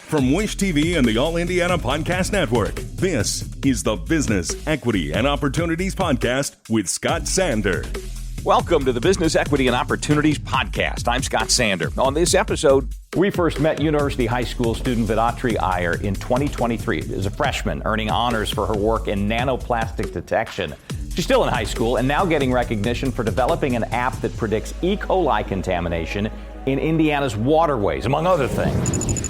From Wish TV and the All Indiana Podcast Network, this is the Business, Equity, and Opportunities Podcast with Scott Sander. Welcome to the Business, Equity, and Opportunities Podcast. I'm Scott Sander. On this episode, we first met University High School student Vidhatri Iyer in 2023 as a freshman, earning honors for her work in nanoplastic detection. She's still in high school and now getting recognition for developing an app that predicts E-COLI contamination in Indiana's waterways, among other things.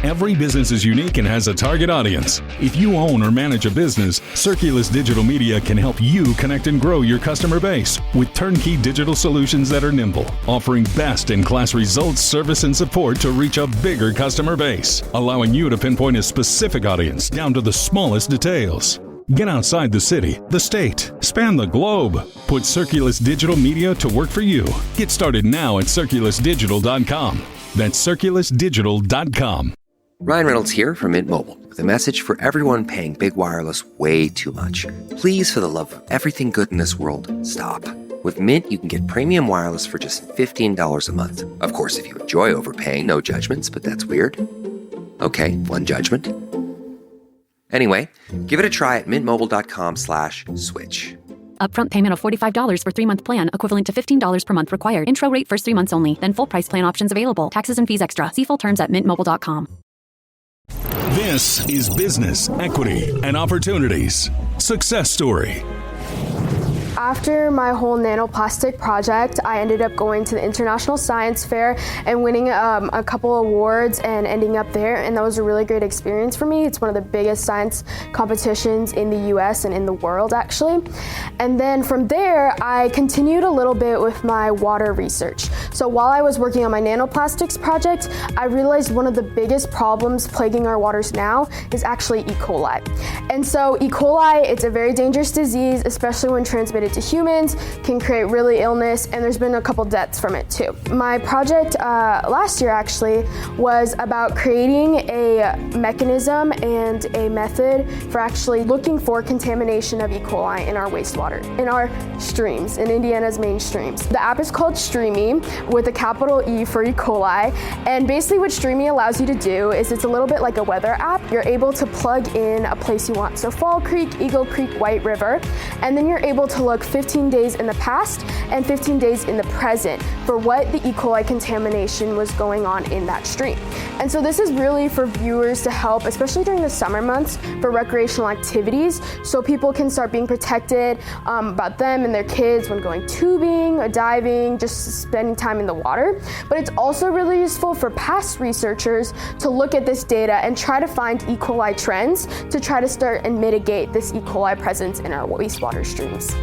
Every business is unique and has a target audience. If you own or manage a business, Circulus Digital Media can help you connect and grow your customer base with turnkey digital solutions that are nimble, offering best-in-class results, service, and support to reach a bigger customer base, allowing you to pinpoint a specific audience down to the smallest details. Get outside the city, the state, span the globe. Put Circulus Digital Media to work for you. Get started now at circulusdigital.com. That's circulusdigital.com. Ryan Reynolds here from Mint Mobile with a message for everyone paying big wireless way too much. Please, for the love of everything good in this world, stop. With Mint, you can get premium wireless for just $15 a month. Of course, if you enjoy overpaying, no judgments, but that's weird. Okay, one judgment. Anyway, give it a try at mintmobile.com/switch. Upfront payment of $45 for 3-month plan, equivalent to $15 per month required. Intro rate first 3 months only, then full price plan options available. Taxes and fees extra. See full terms at mintmobile.com. This is Business, Equity, and Opportunities. Success Story. After my whole nanoplastic project, I ended up going to the International Science Fair and winning a couple awards and ending up there, and that was a really great experience for me. It's one of the biggest science competitions in the US and in the world, actually. And then from there, I continued a little bit with my water research. So while I was working on my nanoplastics project, I realized one of the biggest problems plaguing our waters now is actually E. coli. And so E. coli, it's a very dangerous disease, especially when transmitted to humans, can create really illness, and there's been a couple deaths from it too. My project last year actually was about creating a mechanism and a method for actually looking for contamination of E. coli in our wastewater, in our streams, in Indiana's main streams. The app is called Streamy with a capital E for E. coli, and basically what Streamy allows you to do is it's a little bit like a weather app. You're able to plug in a place you want, so Fall Creek, Eagle Creek, White River, and then you're able to look 15 days in the past and 15 days in the present for what the E. coli contamination was going on in that stream. And so this is really for viewers to help, especially during the summer months, for recreational activities, so people can start being protected about them and their kids when going tubing or diving, just spending time in the water. But it's also really useful for past researchers to look at this data and try to find E. coli trends to try to start and mitigate this E. coli presence in our wastewater streams.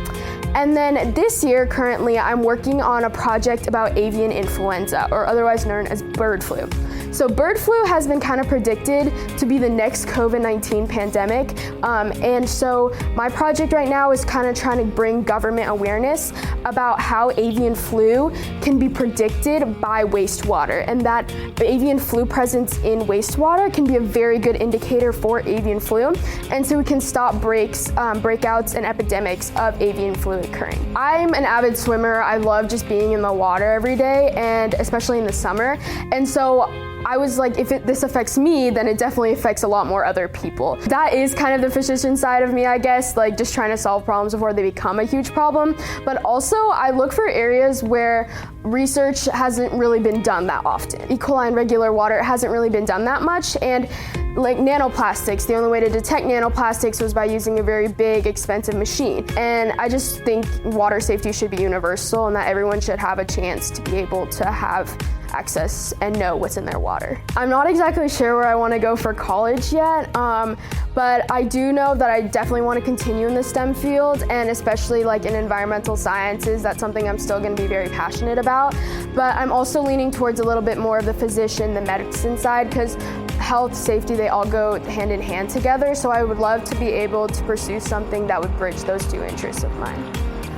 And then this year, currently, I'm working on a project about avian influenza, or otherwise known as bird flu. So bird flu has been kind of predicted to be the next COVID-19 pandemic. And so my project right now is kind of trying to bring government awareness about how avian flu can be predicted by wastewater, and that the avian flu presence in wastewater can be a very good indicator for avian flu. And so we can stop breakouts and epidemics of avian flu occurring. I'm an avid swimmer. I love just being in the water every day, and especially in the summer. And so I was like, if this affects me, then it definitely affects a lot more other people. That is kind of the physician side of me, I guess, like just trying to solve problems before they become a huge problem. But also, I look for areas where research hasn't really been done that often. E. coli in regular water hasn't really been done that much, and like nanoplastics, the only way to detect nanoplastics was by using a very big, expensive machine. And I just think water safety should be universal, and that everyone should have a chance to be able to have access and know what's in their water. I'm not exactly sure where I want to go for college yet, but I do know that I definitely want to continue in the STEM field, and especially like in environmental sciences. That's something I'm still going to be very passionate about. But I'm also leaning towards a little bit more of the physician, the medicine side, because health, safety, they all go hand in hand together. So I would love to be able to pursue something that would bridge those two interests of mine.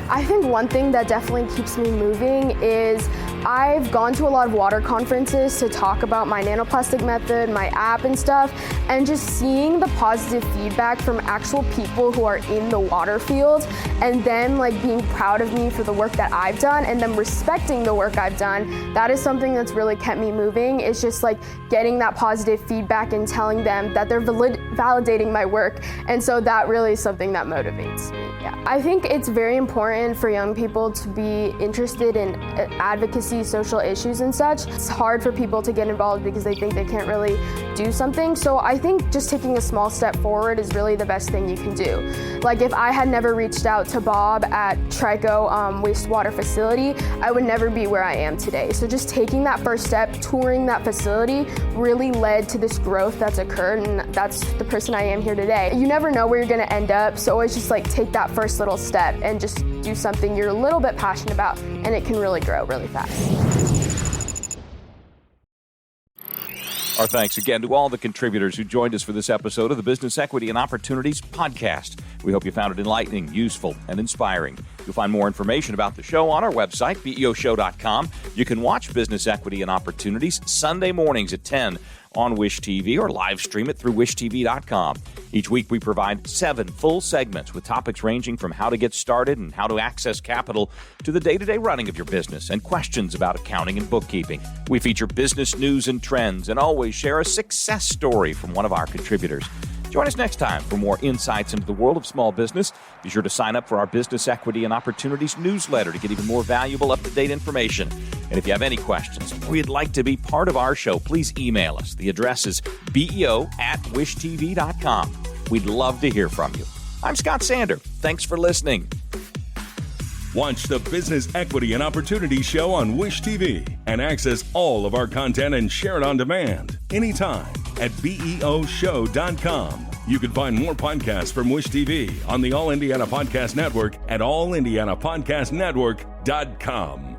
I think one thing that definitely keeps me moving is I've gone to a lot of water conferences to talk about my nanoplastic method, my app and stuff, and just seeing the positive feedback from actual people who are in the water field, and them like being proud of me for the work that I've done and them respecting the work I've done, that is something that's really kept me moving. It's just like getting that positive feedback and telling them that they're validating my work, and so that really is something that motivates me. Yeah. I think it's very important for young people to be interested in advocacy, social issues and such. It's hard for people to get involved because they think they can't really do something. So I think just taking a small step forward is really the best thing you can do. Like if I had never reached out to Bob at Trico wastewater facility, I would never be where I am today. So just taking that first step, touring that facility, really led to this growth that's occurred, and that's the person I am here today. You never know where you're gonna end up, so always just like take that first little step and just do something you're a little bit passionate about, and it can really grow really fast. Our thanks again to all the contributors who joined us for this episode of the Business Equity and Opportunities podcast. We hope you found it enlightening, useful, and inspiring. You'll find more information about the show on our website, BEOshow.com. You can watch Business Equity and Opportunities Sunday mornings at 10 on Wish TV or live stream it through wishtv.com. Each week we provide 7 full segments with topics ranging from how to get started and how to access capital to the day-to-day running of your business and questions about accounting and bookkeeping. We feature business news and trends and always share a success story from one of our contributors. Join us next time for more insights into the world of small business. Be sure to sign up for our Business Equity and Opportunities newsletter to get even more valuable, up-to-date information. And if you have any questions or you'd like to be part of our show, please email us. The address is beo@wishtv.com. We'd love to hear from you. I'm Scott Sander. Thanks for listening. Watch the Business Equity and Opportunities show on Wish TV and access all of our content and share it on demand anytime at BEOshow.com. You can find more podcasts from Wish TV on the All Indiana Podcast Network at allindianapodcastnetwork.com.